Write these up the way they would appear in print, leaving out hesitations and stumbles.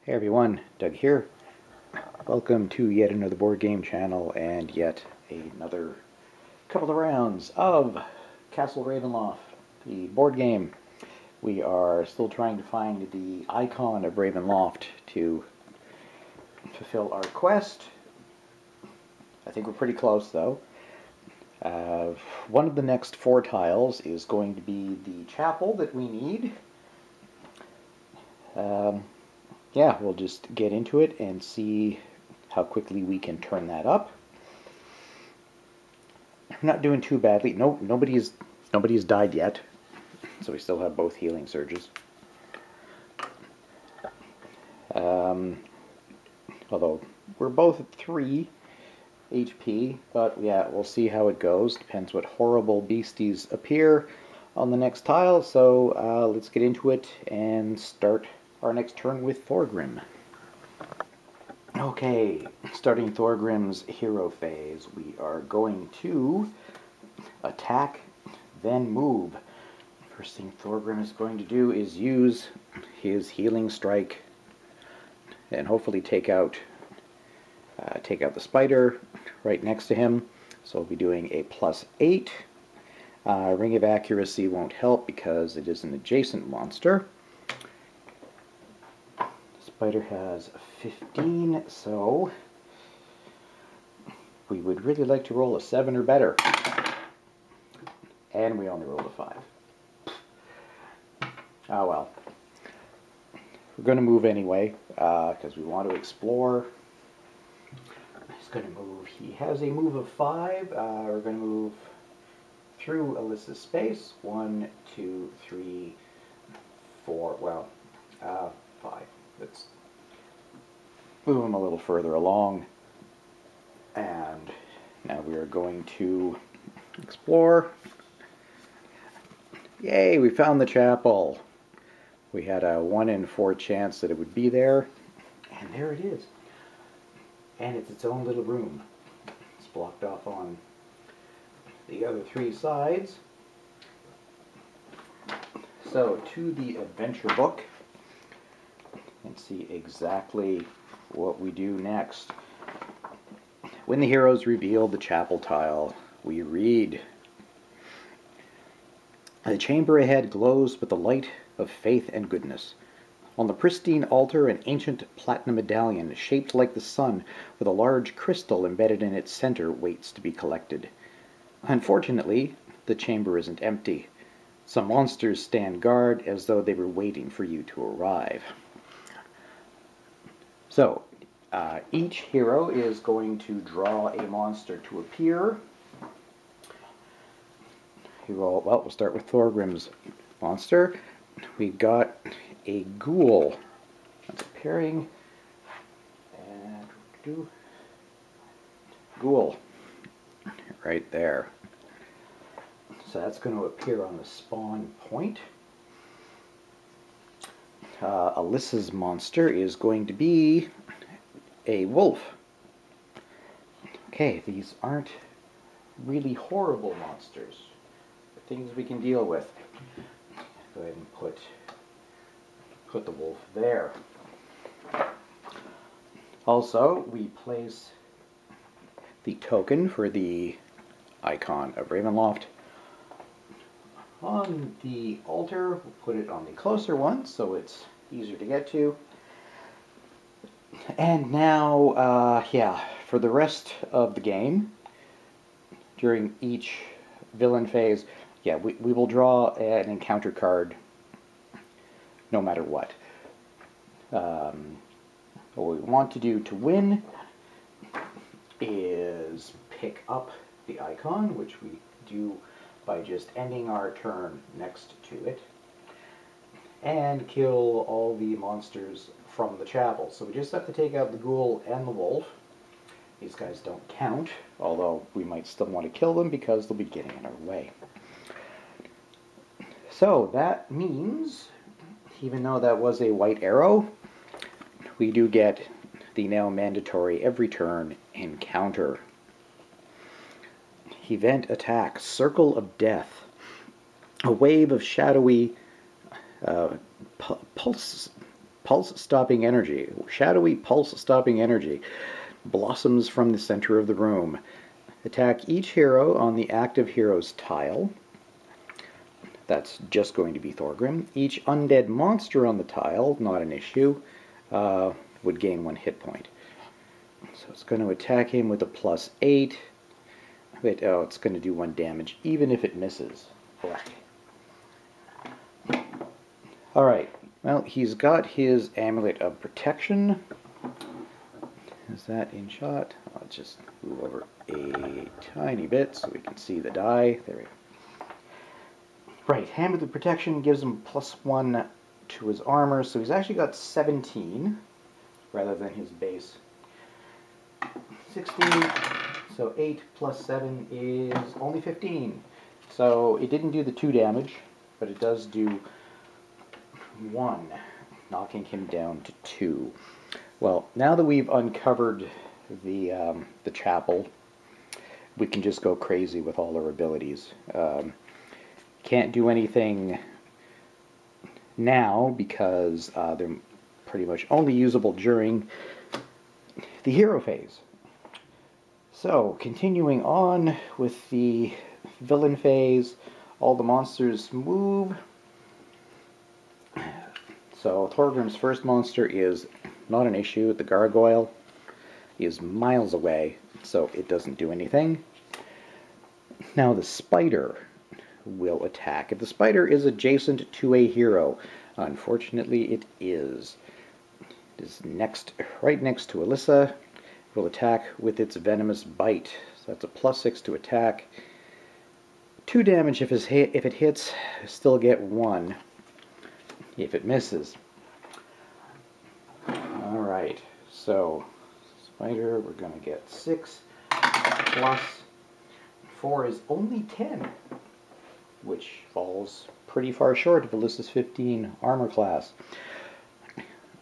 Hey everyone, Doug here. Welcome to yet another board game channel and yet another couple of rounds of Castle Ravenloft, the board game. We are still trying to find the icon of Ravenloft to fulfill our quest. I think we're pretty close though. One of the next 4 tiles is going to be the chapel that we need. Yeah, we'll just get into it and see how quickly we can turn that up. I'm not doing too badly. Nobody's died yet, so we still have both healing surges. Although we're both at 3 HP, but yeah, we'll see how it goes. Depends what horrible beasties appear on the next tile. So let's get into it and start our next turn with Thorgrim. Okay, starting Thorgrim's hero phase, we are going to attack, then move. First thing Thorgrim is going to do is use his healing strike and hopefully take out the spider right next to him. So we'll be doing a +8. Ring of Accuracy won't help because it is an adjacent monster. Spider has 15, so we would really like to roll a 7 or better. And we only rolled a 5. Oh well. We're going to move anyway, because we want to explore. He's going to move. He has a move of 5. We're going to move through Alyssa's space. 1, 2, 3, 4, well, 5. Let's move him a little further along. And now we are going to explore. Yay, we found the chapel. We had a 1 in 4 chance that it would be there. And there it is. And it's its own little room. It's blocked off on the other 3 sides. So, to the adventure book. And see exactly what we do next. When the heroes reveal the chapel tile, we read, "The chamber ahead glows with the light of faith and goodness. On the pristine altar, an ancient platinum medallion shaped like the sun with a large crystal embedded in its center waits to be collected. Unfortunately, the chamber isn't empty. Some monsters stand guard as though they were waiting for you to arrive." So, each hero is going to draw a monster to appear. We'll start with Thorgrim's monster. We got a ghoul that's appearing. And ghoul right there. So that's going to appear on the spawn point. Alyssa's monster is going to be a wolf. Okay, these aren't really horrible monsters. They're things we can deal with. Go ahead and put the wolf there. Also, we place the token for the icon of Ravenloft on the altar. We'll put it on the closer one so it's easier to get to. And now, yeah, for the rest of the game, during each villain phase, yeah, we will draw an encounter card no matter what. What we want to do to win is pick up the icon, which we do by just ending our turn next to it, and kill all the monsters from the chapel. So we just have to take out the ghoul and the wolf. These guys don't count, although we might still want to kill them because they'll be getting in our way. So that means, even though that was a white arrow, we do get the now mandatory every turn encounter. Event attack, Circle of Death. A wave of shadowy Pulse-stopping energy. Shadowy pulse-stopping energy blossoms from the center of the room. Attack each hero on the active hero's tile. That's just going to be Thorgrim. Each undead monster on the tile, not an issue, would gain 1 hit point. So it's going to attack him with a +8. Wait, oh, it's going to do 1 damage, even if it misses. Alright, well, he's got his Amulet of Protection. Is that in shot? I'll just move over a tiny bit so we can see the die. There we go. Right, Amulet of Protection gives him +1 to his armor, so he's actually got 17 rather than his base 16. So 8 plus 7 is only 15. So it didn't do the 2 damage, but it does do 1, knocking him down to 2. Well, now that we've uncovered the chapel, we can just go crazy with all our abilities. Can't do anything now because they're pretty much only usable during the hero phase. So, continuing on with the villain phase, all the monsters move. So Thorgrim's first monster is not an issue. The gargoyle is miles away, so it doesn't do anything. Now the spider will attack. If the spider is adjacent to a hero, unfortunately it is. It is right next to Alyssa. It will attack with its venomous bite. So that's a +6 to attack. 2 damage if it hits, still get 1 if it misses. Alright, so spider, we're going to get 6 plus 4 is only 10, which falls pretty far short of Alyssa's 15 armor class.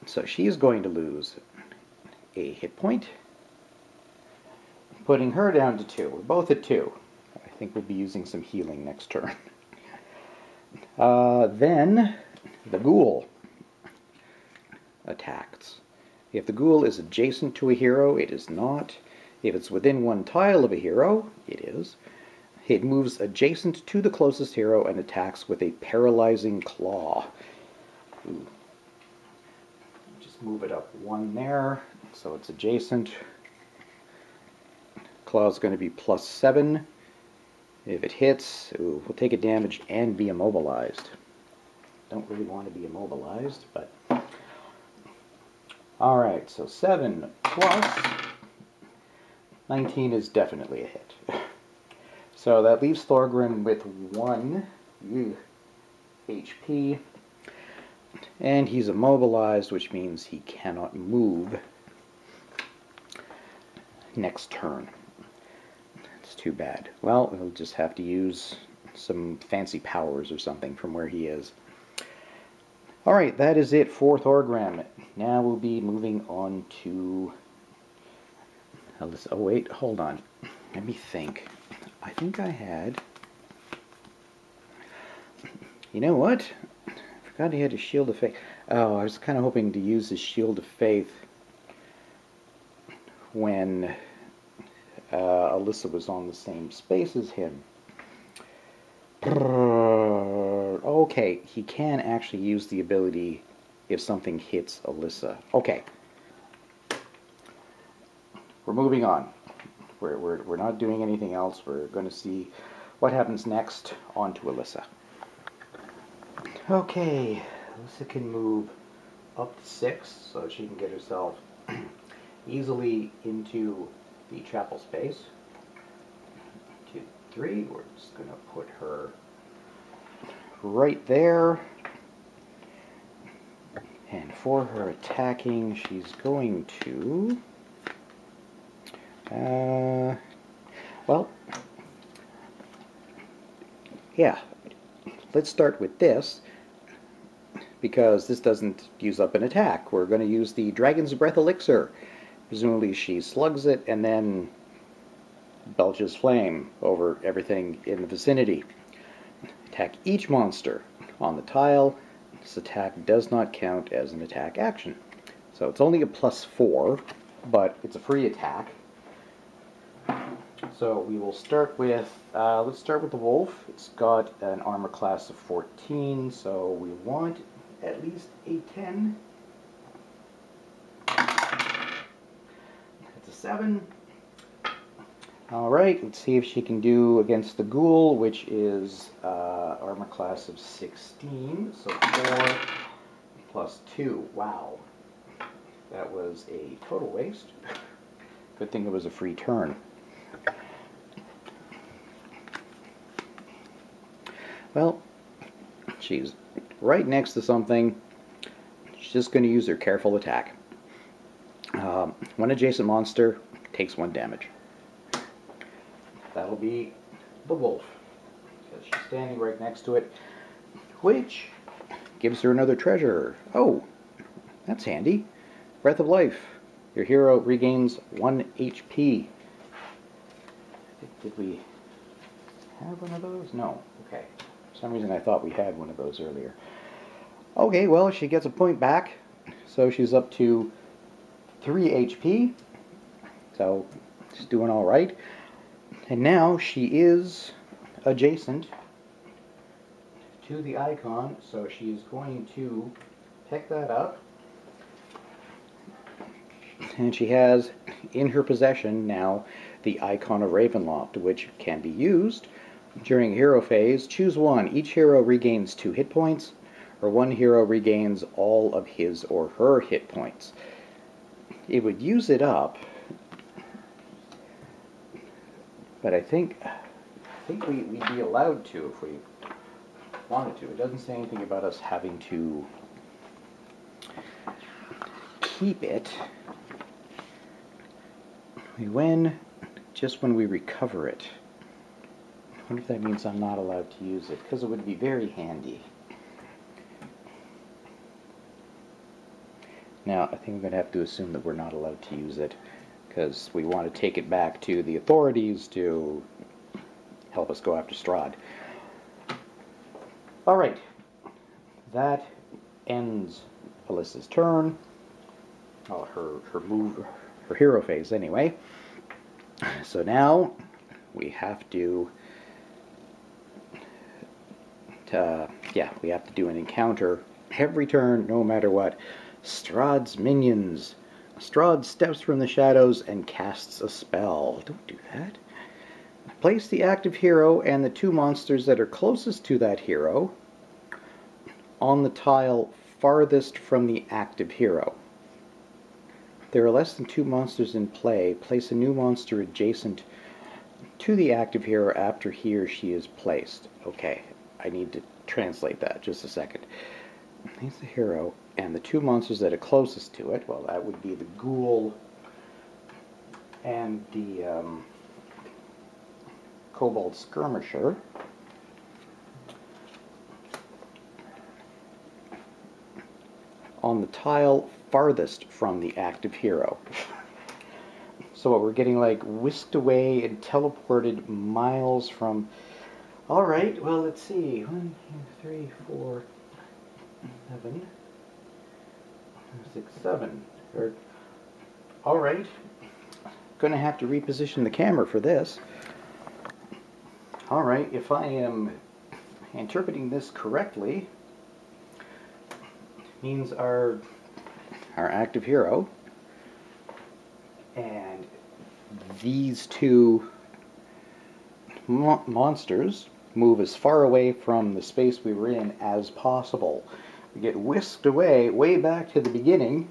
So she's going to lose a hit point, putting her down to 2. We're both at 2. I think we'll be using some healing next turn. Then the ghoul attacks. If the ghoul is adjacent to a hero, it is not. If it's within 1 tile of a hero, it is. It moves adjacent to the closest hero and attacks with a paralyzing claw. Ooh. Just move it up 1 there, so it's adjacent. Claw is going to be +7. If it hits, we'll take a damage and be immobilized. Don't really want to be immobilized, but... Alright, so 7 plus 19 is definitely a hit. So that leaves Thorgrim with 1 HP, and he's immobilized, which means he cannot move next turn. It's too bad. Well, we'll just have to use some fancy powers or something from where he is. Alright, that is it for Thorgrim. Now we'll be moving on to... Oh wait, hold on. Let me think. I think I had... You know what? I forgot he had a Shield of Faith. Oh, I was kind of hoping to use his Shield of Faith when Alyssa was on the same space as him. Okay, he can actually use the ability if something hits Alyssa. Okay. We're moving on. We're not doing anything else. We're going to see what happens next. On to Alyssa. Okay, Alyssa can move up to 6 so she can get herself easily into the chapel space. 2, 3. We're just going to put her right there. And for her attacking, she's going to... well, yeah, let's start with this, because this doesn't use up an attack. We're going to use the Dragon's Breath Elixir. Presumably she slugs it and then belches flame over everything in the vicinity. Attack each monster on the tile. this attack does not count as an attack action. So it's only a +4, but it's a free attack. So we will start with, let's start with the wolf. It's got an armor class of 14, so we want at least a 10. It's a 7. Alright, let's see if she can do against the ghoul, which is armor class of 16, so 4 plus 2. Wow. That was a total waste. Good thing it was a free turn. Well, she's right next to something. She's just going to use her careful attack. One adjacent monster takes 1 damage. That'll be the wolf, because she's standing right next to it, which gives her another treasure. Oh, that's handy. Breath of Life. Your hero regains 1 HP. Did we have one of those? No. Okay. For some reason I thought we had one of those earlier. Okay, well, she gets a point back, so she's up to 3 HP. So she's doing all right. And now she is adjacent to the icon, so she is going to pick that up. And she has in her possession now the icon of Ravenloft, which can be used during hero phase. Choose one. Each hero regains 2 hit points, or one hero regains all of his or her hit points. It would use it up, but I think we'd be allowed to if we wanted to. It doesn't say anything about us having to keep it. We win just when we recover it. I wonder if that means I'm not allowed to use it, because it would be very handy. Now, I think I'm going to have to assume that we're not allowed to use it, because we want to take it back to the authorities to help us go after Strahd. Alright, that ends Alyssa's turn. Oh, her move, her hero phase anyway. So now we have to we have to do an encounter every turn, no matter what. Strahd's minions. Strahd steps from the shadows and casts a spell. Don't do that. Place the active hero and the 2 monsters that are closest to that hero on the tile farthest from the active hero. There are less than 2 monsters in play. Place a new monster adjacent to the active hero after he or she is placed. Okay, I need to translate that. Just a second. Place the hero and the 2 monsters that are closest to it. Well, that would be the ghoul and the kobold skirmisher. On the tile farthest from the active hero. So what, we're getting like whisked away and teleported miles from... Alright, well, let's see. 1, 2, 3, 4, 7, 6, 7. Alright. Gonna have to reposition the camera for this. Alright, if I am interpreting this correctly, means our active hero and these 2 monsters move as far away from the space we were in as possible. We get whisked away, way back to the beginning.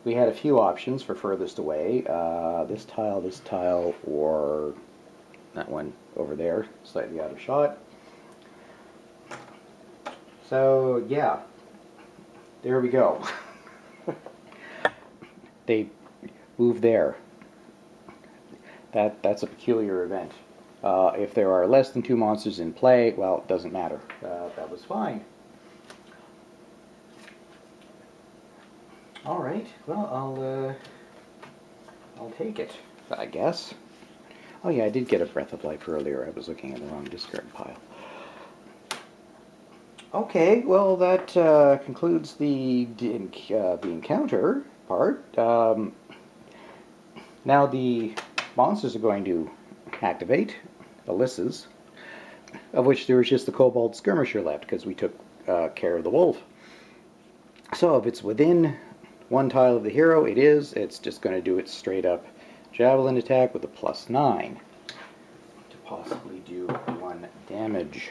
We had a few options for furthest away. This tile, or that one over there, slightly out of shot. So, yeah. There we go. They move there. That's a peculiar event. If there are less than 2 monsters in play, well, it doesn't matter. That was fine. Alright, well, I'll take it, I guess. Oh yeah, I did get a Breath of Life earlier. I was looking at the wrong discard pile. Okay, well that concludes the encounter part. Now the monsters are going to activate Alyssa's, of which there was just the Kobold Skirmisher left because we took care of the wolf. So if it's within one tile of the hero, it is. It's just going to do its straight up javelin attack with a +9 to possibly do 1 damage.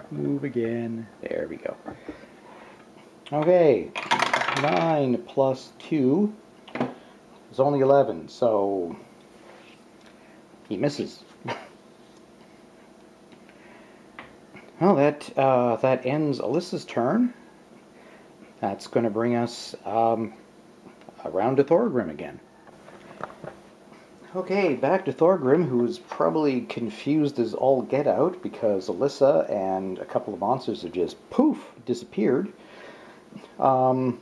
Move again. There we go. Okay, 9 plus 2 is only 11, so he misses. Well, that ends Alyssa's turn. That's going to bring us around to Thorgrim again. Okay, back to Thorgrim, who's probably confused as all get out because Alyssa and a couple of monsters have just poof disappeared. Well,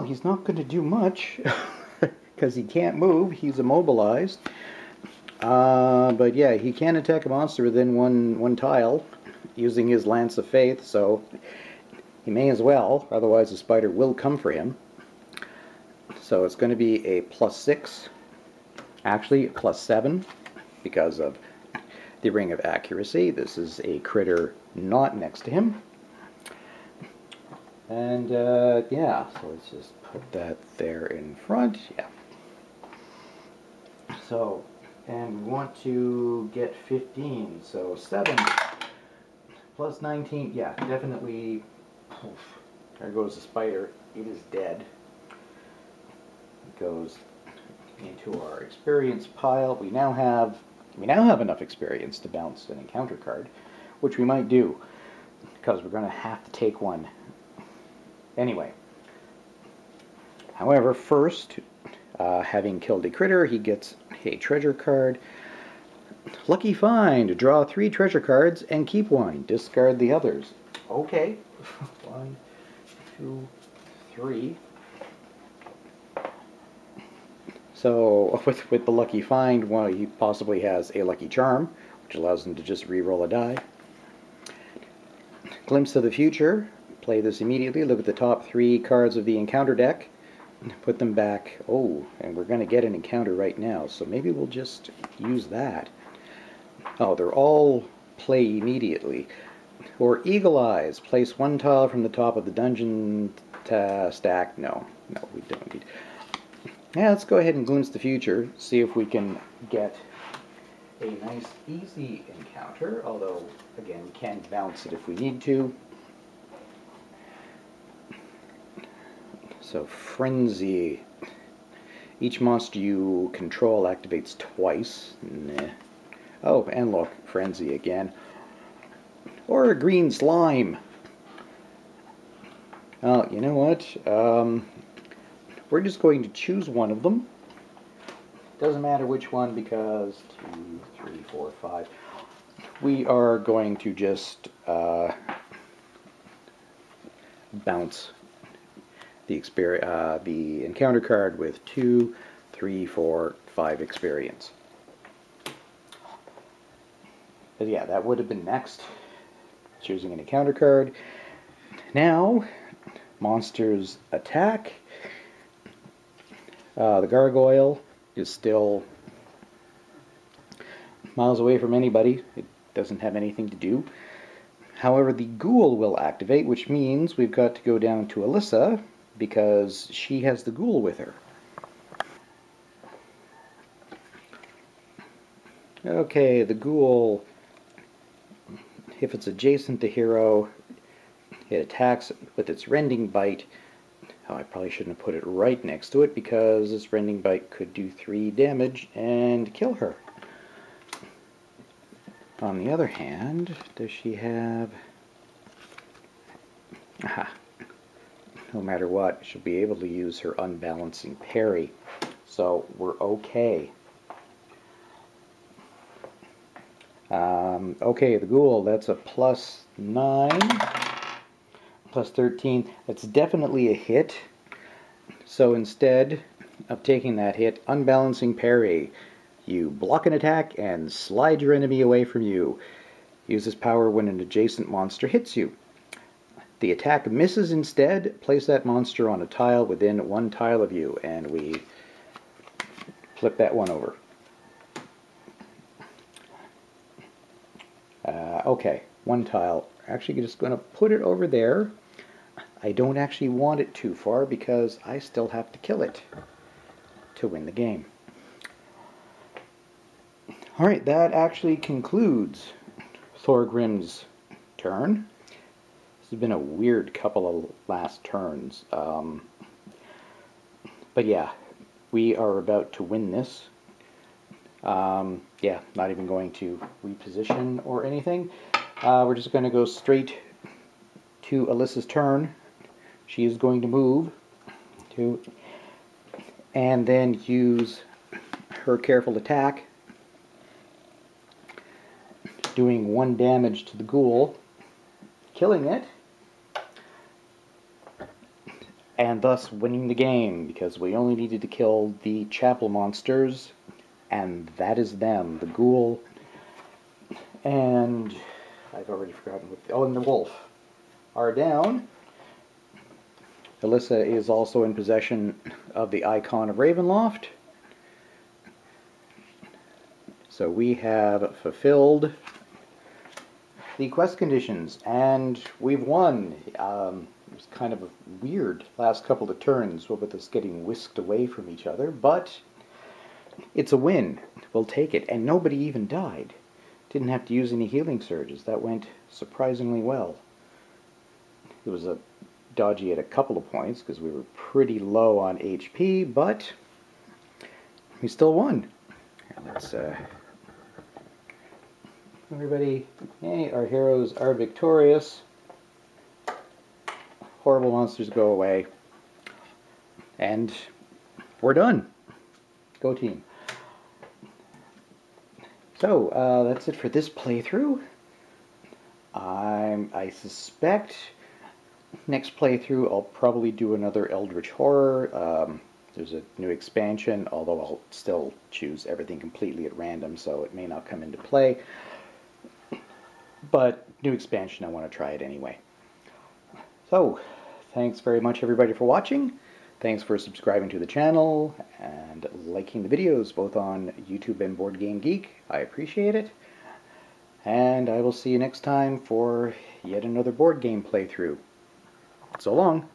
he's not going to do much because he can't move. He's immobilized. But yeah, he can attack a monster within one tile using his Lance of Faith, so he may as well, otherwise the spider will come for him. So it's going to be a +6, actually a +7, because of the Ring of Accuracy. This is a critter not next to him. And yeah, so let's just put that there in front. Yeah. So, and we want to get 15, so 7 plus 19, yeah, definitely. Oof, there goes the spider. It is dead. It goes into our experience pile. We now have enough experience to bounce an encounter card, which we might do because we're going to have to take one anyway. However, first, having killed a critter, he gets a treasure card. Lucky find. Draw 3 treasure cards and keep 1. Discard the others. Okay. 1, 2, 3. So with the lucky find, well, he possibly has a lucky charm, which allows him to just re-roll a die. Glimpse of the future. Play this immediately. Look at the top 3 cards of the encounter deck. Put them back. Oh, and we're going to get an encounter right now, so maybe we'll just use that. Oh, they're all play immediately. Or Eagle Eyes. Place 1 tile from the top of the dungeon stack. No, we don't need. Yeah, let's go ahead and glimpse the future. See if we can get a nice, easy encounter. Although, again, we can bounce it if we need to. So, Frenzy. Each monster you control activates twice. Nah. Oh, and look, Frenzy again. Or a green slime. Oh, you know what? We're just going to choose one of them. Doesn't matter which one because 2, 3, 4, 5. We are going to just bounce the encounter card with 2, 3, 4, 5 experience. But yeah, that would have been next. Choosing an encounter card. Now, monsters attack. The gargoyle is still miles away from anybody. It doesn't have anything to do. However, the ghoul will activate, which means we've got to go down to Alyssa because she has the ghoul with her. Okay, the ghoul, if it's adjacent to hero, it attacks with its rending bite. Oh, I probably shouldn't have put it right next to it because this rending bite could do 3 damage and kill her. On the other hand, does she have... Aha. No matter what, she'll be able to use her unbalancing parry. So we're okay. Okay, the ghoul, that's a +9. Plus 13, that's definitely a hit. So instead of taking that hit, unbalancing parry, You block an attack and slide your enemy away from you. Use this power when an adjacent monster hits you. The attack misses instead, place that monster on a tile within 1 tile of you, and we flip that one over. Okay, 1 tile. Actually, just going to put it over there. I don't actually want it too far because I still have to kill it to win the game. Alright, that actually concludes Thorgrim's turn. This has been a weird couple of last turns. But yeah, we are about to win this. Yeah, not even going to reposition or anything. We're just going to go straight to Alyssa's turn. She is going to move to, and then use her careful attack, doing 1 damage to the ghoul, killing it, and thus winning the game, because we only needed to kill the chapel monsters, and that is them. The ghoul, and I've already forgotten what, and the wolf are down. Alyssa is also in possession of the icon of Ravenloft. So we have fulfilled the quest conditions, and we've won. It was kind of a weird last couple of turns with us getting whisked away from each other, but it's a win. We'll take it. And nobody even died. Didn't have to use any healing surges. That went surprisingly well. It was a dodgy at a couple of points because we were pretty low on HP, but we still won. Let's everybody, hey, our heroes are victorious. Horrible monsters go away. And we're done. Go team. So, that's it for this playthrough. I suspect next playthrough I'll probably do another Eldritch Horror. There's a new expansion, although I'll still choose everything completely at random, so it may not come into play. But new expansion, I want to try it anyway. So, thanks very much everybody for watching. Thanks for subscribing to the channel and liking the videos both on YouTube and Board Game Geek. I appreciate it. And I will see you next time for yet another board game playthrough. So long.